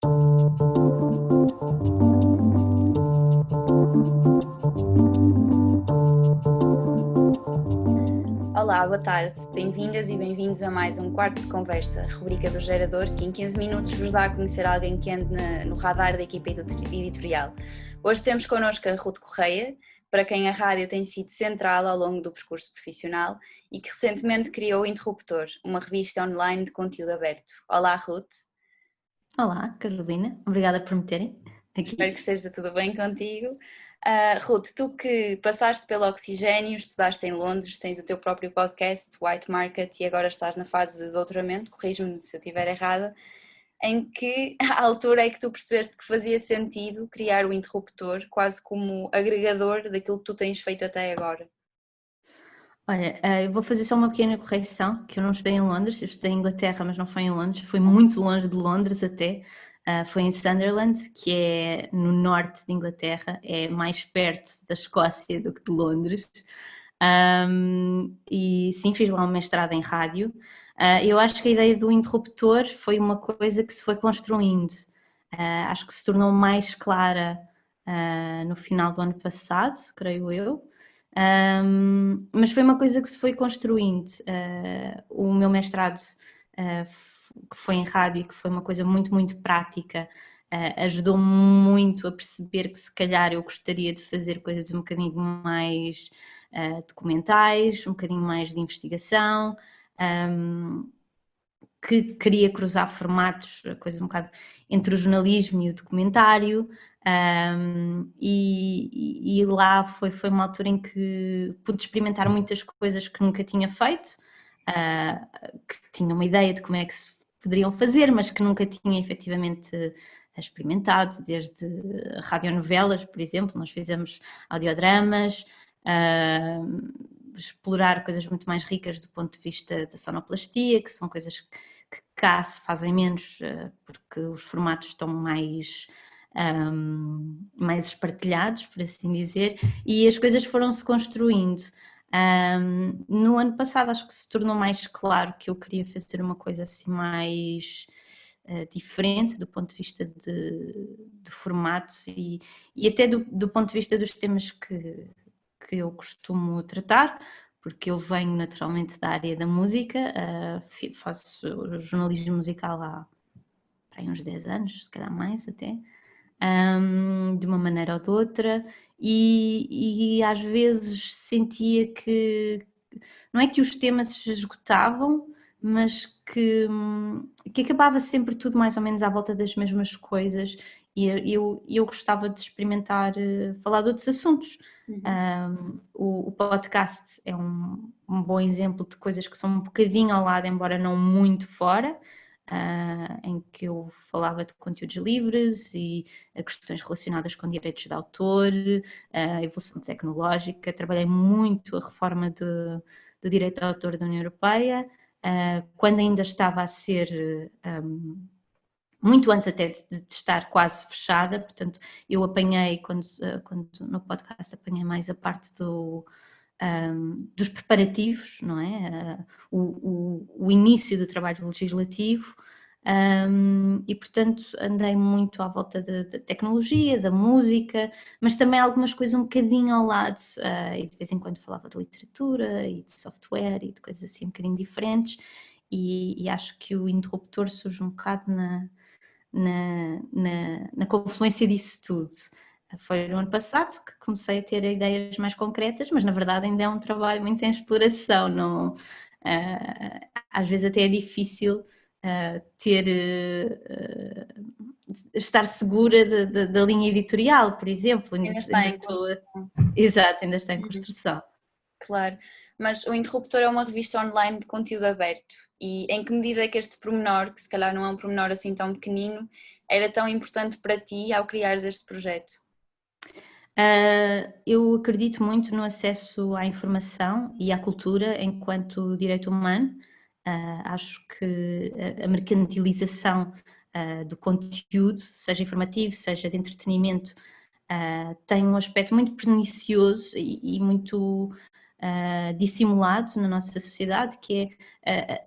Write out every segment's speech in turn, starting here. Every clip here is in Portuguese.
Olá, boa tarde. Bem-vindas e bem-vindos a mais um Quarto de Conversa, rubrica do Gerador, que em 15 minutos vos dá a conhecer alguém que ande no radar da equipa editorial. Hoje temos connosco a Ruth Correia, para quem a rádio tem sido central ao longo do percurso profissional e que recentemente criou o Interruptor, uma revista online de conteúdo aberto. Olá, Ruth. Olá, Carolina. Obrigada por me terem Espero que aqui. esteja tudo bem contigo. Ruth, tu que passaste pelo Oxigênio, estudaste em Londres, tens o teu próprio podcast, White Market, e agora estás na fase de doutoramento, corrige-me se eu estiver errada, em que altura é que tu percebeste que fazia sentido criar o Interruptor quase como agregador daquilo que tu tens feito até agora? Olha, eu vou fazer só uma pequena correção, que eu não estudei em Londres, eu estudei em Inglaterra, mas não foi em Londres, foi muito longe de Londres até, foi em Sunderland, que é no norte de Inglaterra, é mais perto da Escócia do que de Londres, e sim, fiz lá um mestrado em rádio. Eu acho que a ideia do interruptor foi uma coisa que se foi construindo, acho que se tornou mais clara no final do ano passado, creio eu. Mas foi uma coisa que se foi construindo. O meu mestrado, que foi em rádio e que foi uma coisa muito, muito prática, ajudou-me muito a perceber que se calhar eu gostaria de fazer coisas um bocadinho mais documentais, um bocadinho mais de investigação, que queria cruzar formatos, a coisa um bocado entre o jornalismo e o documentário. E lá foi uma altura em que pude experimentar muitas coisas que nunca tinha feito, que tinha uma ideia de como é que se poderiam fazer, mas que nunca tinha efetivamente experimentado, desde radionovelas, por exemplo, nós fizemos audiodramas, explorar coisas muito mais ricas do ponto de vista da sonoplastia, que são coisas que cá se fazem menos, porque os formatos estão mais espartilhados, por assim dizer, e as coisas foram-se construindo. No ano passado acho que se tornou mais claro que eu queria fazer uma coisa assim mais diferente do ponto de vista de formatos e até do ponto de vista dos temas que eu costumo tratar, porque eu venho naturalmente da área da música, faço jornalismo musical há uns 10 anos, se calhar mais até, de uma maneira ou de outra, e às vezes sentia que, não é que os temas se esgotavam, mas que acabava sempre tudo mais ou menos à volta das mesmas coisas, e eu gostava de experimentar falar de outros assuntos. O podcast é um bom exemplo de coisas que são um bocadinho ao lado, embora não muito fora, em que eu falava de conteúdos livres e questões relacionadas com direitos de autor, a evolução tecnológica. Trabalhei muito a reforma do direito de autor da União Europeia, quando ainda estava a ser, muito antes até de estar quase fechada, portanto eu apanhei, quando no podcast apanhei mais a parte dos preparativos, não é? O início do trabalho legislativo, e portanto andei muito à volta da tecnologia, da música, mas também algumas coisas um bocadinho ao lado, e de vez em quando falava de literatura e de software e de coisas assim um bocadinho diferentes, e acho que o interruptor surge um bocado na confluência disso tudo. Foi no ano passado que comecei a ter ideias mais concretas, mas na verdade ainda é um trabalho muito em exploração, não, às vezes até é difícil estar segura da linha editorial, por exemplo. Ainda está em Estou, construção. exato, ainda está em construção. Claro, mas o Interruptor é uma revista online de conteúdo aberto e em que medida é que este pormenor, que se calhar não é um pormenor assim tão pequenino, era tão importante para ti ao criares este projeto? Eu acredito muito no acesso à informação e à cultura enquanto direito humano. Acho que a mercantilização do conteúdo, seja informativo, seja de entretenimento, tem um aspecto muito pernicioso e muito dissimulado na nossa sociedade, que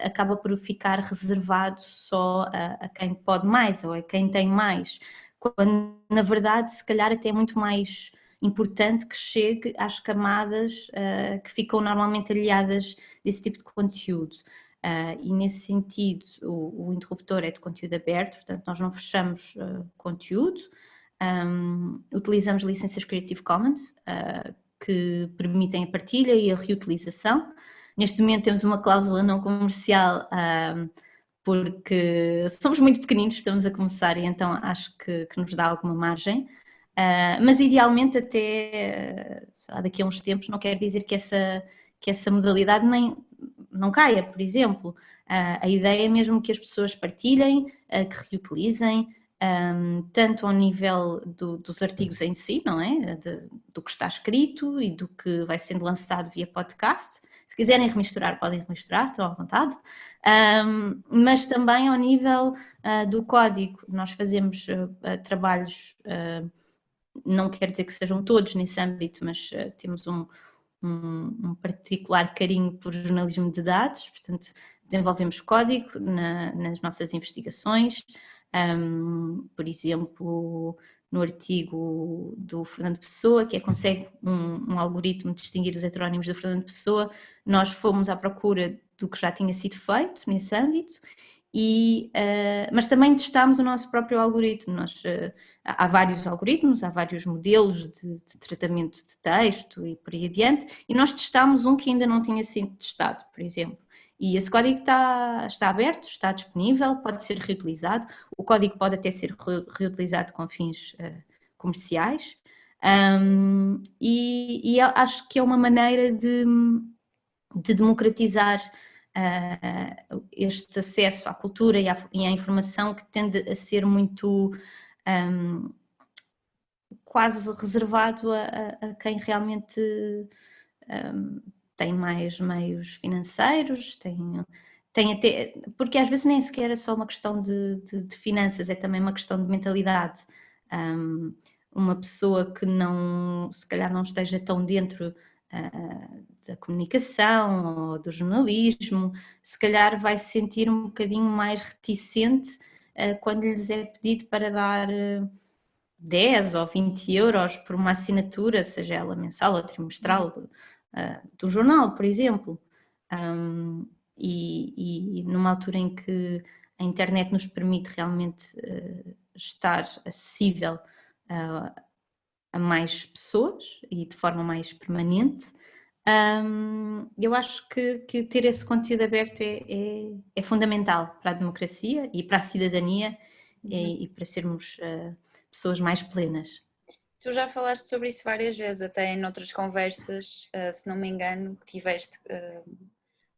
acaba por ficar reservado só a quem pode mais ou a quem tem mais, quando na verdade se calhar até é muito mais importante que chegue às camadas que ficam normalmente aliadas desse tipo de conteúdo. E nesse sentido o interruptor é de conteúdo aberto, portanto nós não fechamos conteúdo, utilizamos licenças Creative Commons, que permitem a partilha e a reutilização. Neste momento temos uma cláusula não comercial, porque somos muito pequeninos, estamos a começar e então acho que nos dá alguma margem. Mas idealmente até daqui a uns tempos não quer dizer que essa modalidade não caia, por exemplo. A ideia é mesmo que as pessoas partilhem, que reutilizem, tanto ao nível dos artigos em si, não é? Do que está escrito e do que vai sendo lançado via podcast. Se quiserem remisturar, podem remisturar, estão à vontade. Mas também ao nível do código. Nós fazemos trabalhos, não quer dizer que sejam todos nesse âmbito, mas temos um particular carinho por jornalismo de dados, portanto desenvolvemos código nas nossas investigações. Por exemplo, no artigo do Fernando Pessoa, que consegue um algoritmo distinguir os heterónimos do Fernando Pessoa, nós fomos à procura do que já tinha sido feito nesse âmbito, mas também testámos o nosso próprio algoritmo. Há vários algoritmos, há vários modelos de tratamento de texto e por aí adiante, e nós testámos um que ainda não tinha sido testado, por exemplo. E esse código está aberto, está disponível, pode ser reutilizado. O código pode até ser reutilizado com fins comerciais. E acho que é uma maneira de democratizar este acesso à cultura e à informação, que tende a ser muito quase reservado a quem realmente tem mais meios financeiros, tem até, porque às vezes nem sequer é só uma questão de finanças, é também uma questão de mentalidade. Uma pessoa que se calhar não esteja tão dentro da comunicação ou do jornalismo, se calhar vai se sentir um bocadinho mais reticente quando lhes é pedido para dar 10 ou 20 euros por uma assinatura, seja ela mensal ou trimestral, do jornal, por exemplo. E numa altura em que a internet nos permite realmente estar acessível a mais pessoas e de forma mais permanente, eu acho que ter esse conteúdo aberto é fundamental para a democracia e para a cidadania e para sermos pessoas mais plenas. Tu já falaste sobre isso várias vezes, até em outras conversas, se não me engano, que tiveste,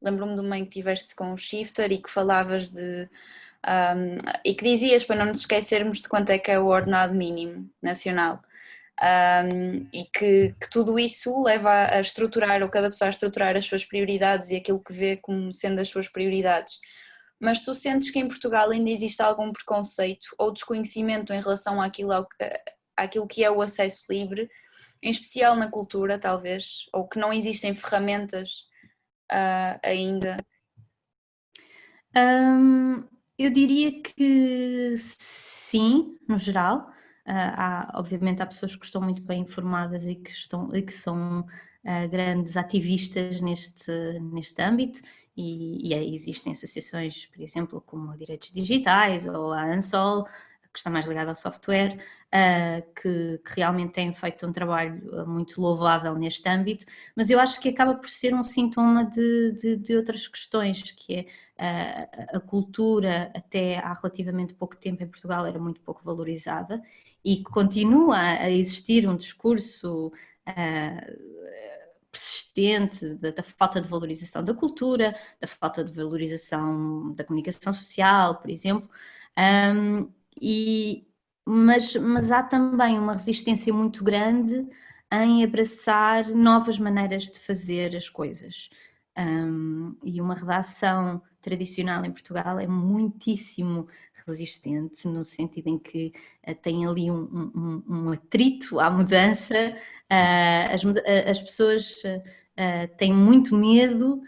lembro-me de uma em que tiveste com o Shifter e que falavas e que dizias para não nos esquecermos de quanto é que é o ordenado mínimo nacional. E que tudo isso leva a estruturar, ou cada pessoa a estruturar as suas prioridades e aquilo que vê como sendo as suas prioridades. Mas tu sentes que em Portugal ainda existe algum preconceito ou desconhecimento em relação àquilo que é o acesso livre, em especial na cultura, talvez, ou que não existem ferramentas ainda? Eu diria que sim, no geral. Obviamente há pessoas que estão muito bem informadas e que são grandes ativistas neste âmbito, e existem associações, por exemplo, como a Direitos Digitais ou a ANSOL, que está mais ligada ao software, que realmente têm feito um trabalho muito louvável neste âmbito, mas eu acho que acaba por ser um sintoma de outras questões, que é a cultura, até há relativamente pouco tempo em Portugal, era muito pouco valorizada, e que continua a existir um discurso persistente da falta de valorização da cultura, da falta de valorização da comunicação social, por exemplo. Mas há também uma resistência muito grande em abraçar novas maneiras de fazer as coisas. E uma redação tradicional em Portugal é muitíssimo resistente, no sentido em que tem ali um atrito à mudança. As pessoas têm muito medo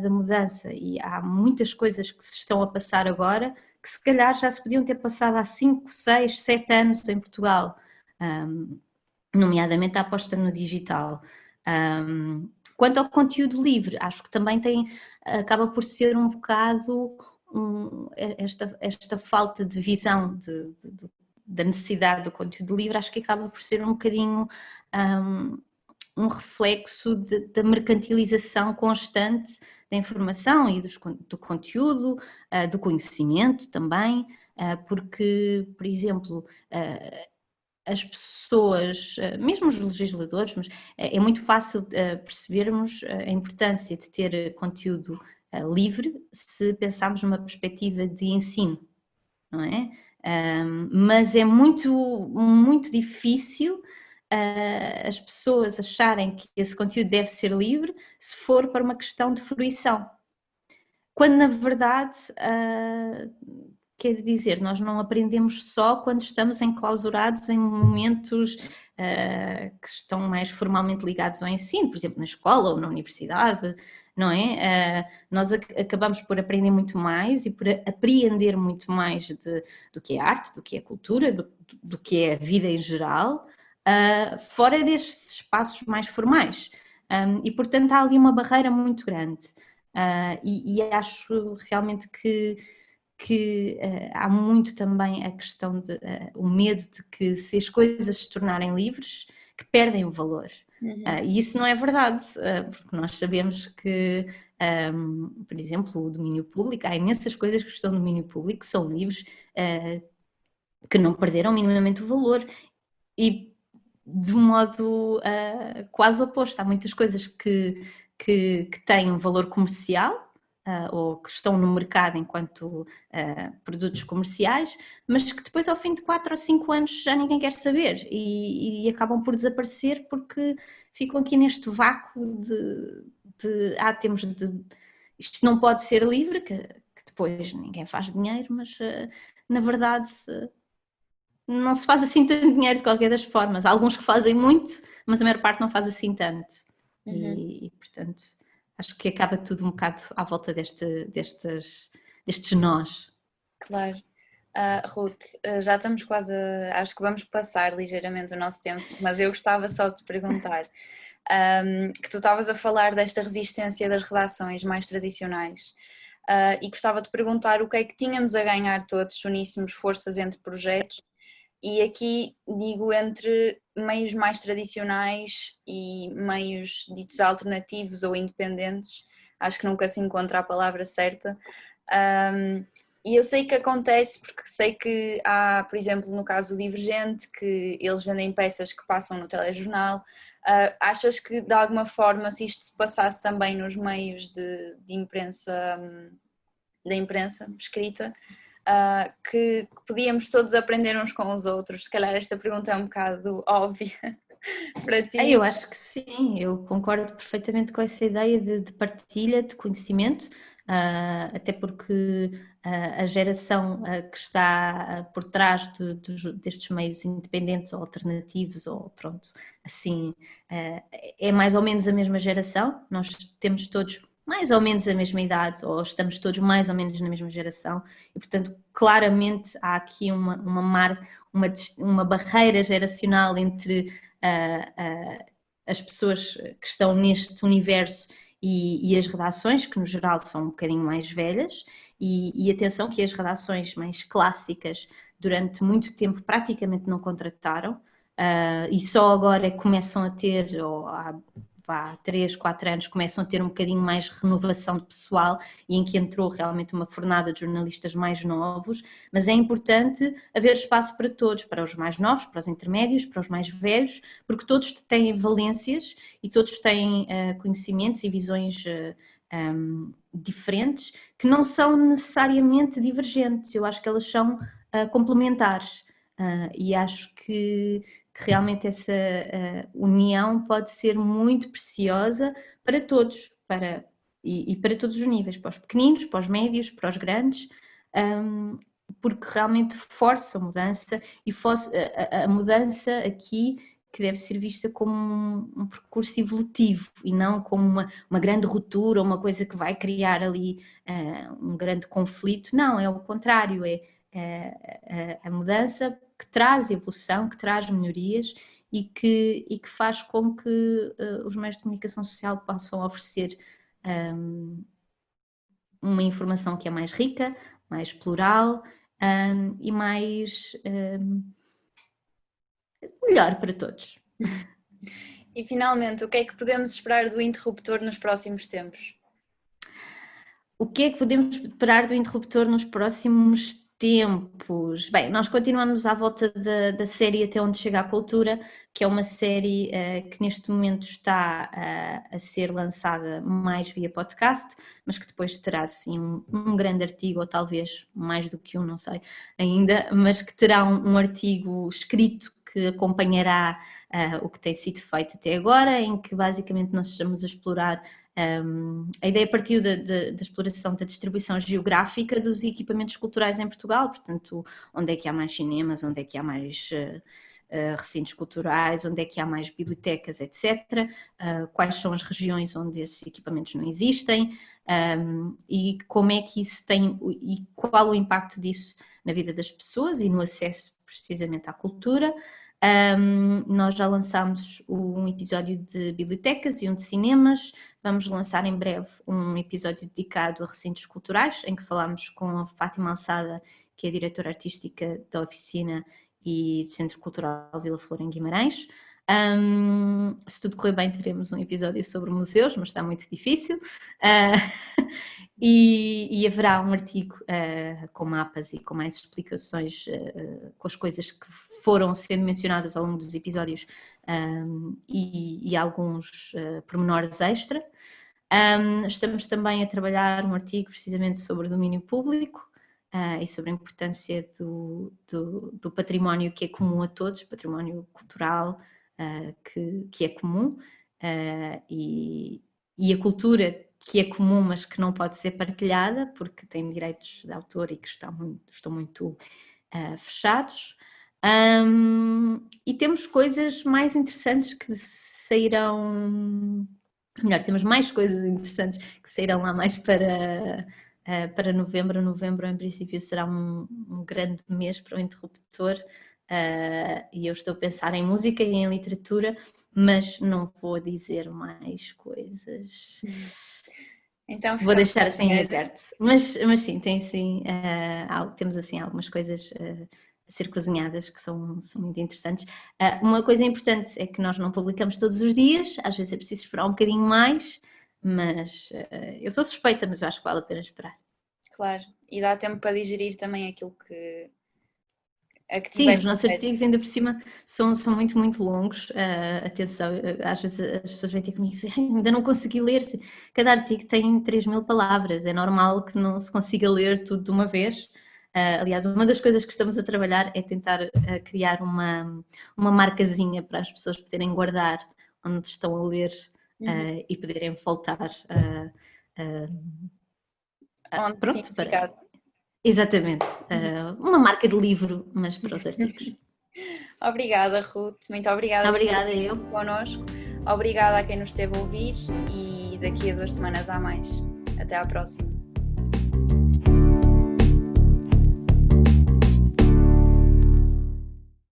da mudança, e há muitas coisas que se estão a passar agora que se calhar já se podiam ter passado há 5, 6, 7 anos em Portugal, nomeadamente a aposta no digital. Quanto ao conteúdo livre, acho que também acaba por ser um bocado esta falta de visão da necessidade do conteúdo livre, acho que acaba por ser um bocadinho um reflexo da mercantilização constante da informação e do conteúdo, do conhecimento também, porque, por exemplo, as pessoas, mesmo os legisladores, mas é muito fácil percebermos a importância de ter conteúdo livre se pensarmos numa perspectiva de ensino, não é? Mas é muito, muito difícil as pessoas acharem que esse conteúdo deve ser livre se for para uma questão de fruição. Quando na verdade, quer dizer, nós não aprendemos só quando estamos enclausurados em momentos que estão mais formalmente ligados ao ensino, por exemplo, na escola ou na universidade, não é? Nós acabamos por aprender muito mais e por apreender muito mais do que é arte, do que é cultura, do que é a vida em geral, fora destes espaços mais formais. E, portanto, há ali uma barreira muito grande. E acho realmente que há muito também a questão de o medo de que se as coisas se tornarem livres, que perdem o valor. E isso não é verdade, porque nós sabemos que, por exemplo, o domínio público, há imensas coisas que estão no domínio público, que são livres, que não perderam minimamente o valor, e de um modo quase oposto. Há muitas coisas que têm um valor comercial, ou que estão no mercado enquanto produtos comerciais, mas que depois ao fim de 4 ou 5 anos já ninguém quer saber e acabam por desaparecer porque ficam aqui neste vácuo temos de... Isto não pode ser livre, que depois ninguém faz dinheiro, mas na verdade... não se faz assim tanto dinheiro de qualquer das formas. Há alguns que fazem muito, mas a maior parte não faz assim tanto. E portanto, acho que acaba tudo um bocado à volta destes nós. Claro. Ruth, já estamos quase acho que vamos passar ligeiramente o nosso tempo, mas eu gostava só de te perguntar que tu estavas a falar desta resistência das redações mais tradicionais e gostava de perguntar o que é que tínhamos a ganhar todos se uníssemos forças entre projetos. E aqui digo entre meios mais tradicionais e meios ditos alternativos ou independentes, acho que nunca se encontra a palavra certa. E eu sei que acontece porque sei que há, por exemplo, no caso do Divergente, que eles vendem peças que passam no telejornal. Achas que de alguma forma, se isto se passasse também nos meios de imprensa, da imprensa escrita, que podíamos todos aprender uns com os outros? Se calhar esta pergunta é um bocado óbvia para ti. Eu acho que sim, eu concordo perfeitamente com essa ideia de partilha de conhecimento, até porque a geração que está por trás destes meios independentes ou alternativos, ou pronto, assim, é mais ou menos a mesma geração, nós temos todos mais ou menos a mesma idade, ou estamos todos mais ou menos na mesma geração, e portanto claramente há aqui uma barreira geracional entre as pessoas que estão neste universo e as redações, que no geral são um bocadinho mais velhas, e atenção que as redações mais clássicas durante muito tempo praticamente não contrataram, e só agora começam a ter, ou há 3, 4 anos, começam a ter um bocadinho mais renovação de pessoal e em que entrou realmente uma fornada de jornalistas mais novos, mas é importante haver espaço para todos, para os mais novos, para os intermédios, para os mais velhos, porque todos têm valências e todos têm conhecimentos e visões diferentes, que não são necessariamente divergentes, eu acho que elas são complementares. E acho que realmente essa união pode ser muito preciosa para todos, e para todos os níveis, para os pequeninos, para os médios, para os grandes, porque realmente força a mudança, e a mudança aqui que deve ser vista como um percurso evolutivo e não como uma grande ruptura, uma coisa que vai criar ali um grande conflito. Não, é o contrário, é a mudança que traz evolução, que traz melhorias e que faz com que os meios de comunicação social possam oferecer uma informação que é mais rica, mais plural e mais melhor para todos. E finalmente, o que é que podemos esperar do Interruptor nos próximos tempos? O que é que podemos esperar do Interruptor nos próximos tempos? Bem, nós continuamos à volta da série Até Onde Chega a Cultura, que é uma série que neste momento está a ser lançada mais via podcast, mas que depois terá assim um grande artigo, ou talvez mais do que um, não sei ainda, mas que terá um artigo escrito que acompanhará o que tem sido feito até agora, em que basicamente nós estamos a explorar. A ideia partiu da exploração da distribuição geográfica dos equipamentos culturais em Portugal, portanto, onde é que há mais cinemas, onde é que há mais recintos culturais, onde é que há mais bibliotecas, etc. Quais são as regiões onde esses equipamentos não existem e como é que isso tem, e qual o impacto disso na vida das pessoas e no acesso precisamente à cultura. Nós já lançámos um episódio de bibliotecas e um de cinemas. Vamos lançar em breve um episódio dedicado a recintos culturais, em que falámos com a Fátima Alçada, que é a diretora artística da oficina e do Centro Cultural Vila Flor em Guimarães. Se tudo correr bem, teremos um episódio sobre museus, mas está muito difícil. E haverá um artigo com mapas e com mais explicações, com as coisas que foram sendo mencionadas ao longo dos episódios e alguns pormenores extra. Estamos também a trabalhar um artigo precisamente sobre o domínio público e sobre a importância do património que é comum a todos, património cultural que é comum e a cultura que é comum, mas que não pode ser partilhada porque tem direitos de autor e que estão muito fechados. E temos coisas mais interessantes que sairão, melhor, temos mais coisas interessantes que sairão lá mais para novembro. Novembro, em princípio, será um grande mês para o Interruptor. E eu estou a pensar em música e em literatura, mas não vou dizer mais coisas. Então, vou deixar assim em aberto. Mas sim, temos assim algumas coisas a ser cozinhadas que são muito interessantes. Uma coisa importante é que nós não publicamos todos os dias, às vezes é preciso esperar um bocadinho mais, mas eu sou suspeita, mas eu acho que vale a pena esperar. Claro, e dá tempo para digerir também aquilo que sim, os nossos artigos ainda por cima são muito, muito longos. Atenção, às vezes as pessoas vêm ter comigo e dizem, ainda não consegui ler. Cada artigo tem 3.000 palavras, é normal que não se consiga ler tudo de uma vez. Aliás, uma das coisas que estamos a trabalhar é tentar criar uma marcazinha para as pessoas poderem guardar onde estão a ler e poderem voltar pronto, para... Exatamente, uma marca de livro, mas para os artigos. Obrigada, Ruth, muito obrigada. Obrigada eu. Connosco. Obrigada a quem nos esteve a ouvir e daqui a 2 semanas há mais. Até à próxima.